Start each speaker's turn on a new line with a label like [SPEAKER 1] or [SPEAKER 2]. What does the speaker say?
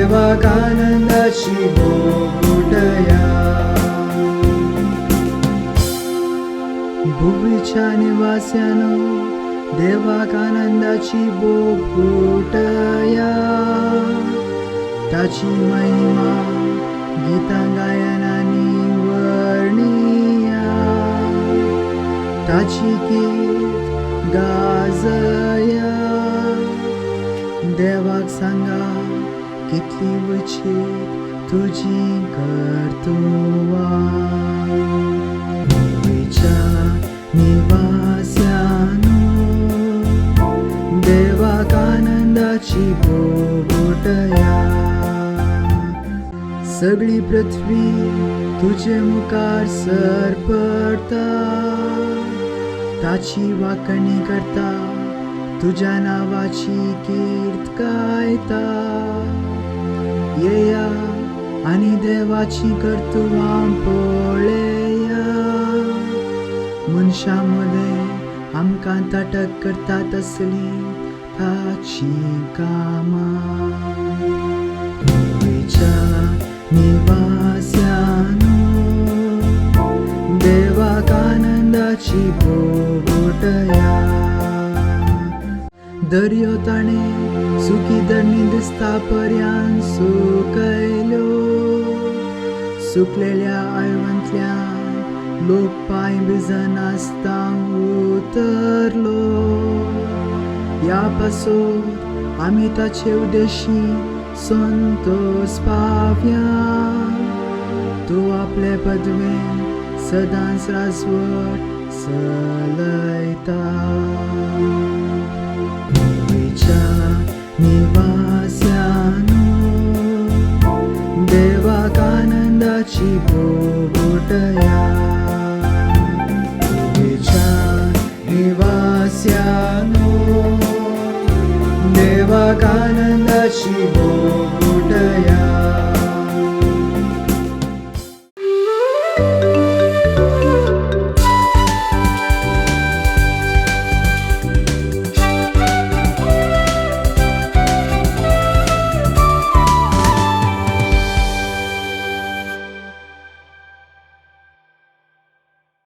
[SPEAKER 1] देवाकानंदाची बोबुटया. भुवीच्या निवास्यानो देवाकानंदाची बोबुटया. ताची महिमा गीतागायनानी वर्णिया. ताची गीत गाजया. देवाक सांगा कितली वचीत तुजी कर्तुवां. भुवीच्या निवास्यानो देवाकानंदाची बोबुटया. सगळी पृथ्वी तुझे मुखार सरपडता. ताची वाखणी करता, तुझ्या नावाची कीर्त गायता. येया आनी देवाची कर्तुवां पळया. मनशांमध्ये आमकां ताटक करता तसली ताची कामां. भुवीच्या निवास्यानो देवाकानंदाची बोबुटया. दर्यो ताणे सुखी धरणी दिसता पर्यान सुकयल्यो. सुकलेल्या आळवंतल्यान लोक पांय भिजन आसता उतरलो. या पासोर आमी ताचे उद्देशी संतोष पावया. तूं आपले पदवेन सदांच राजवट चलयता. भुवीच्या निवास्यानो देवाकानंदाची बोबुटया. भुवीच्या निवास्यानो देवाकानंदाची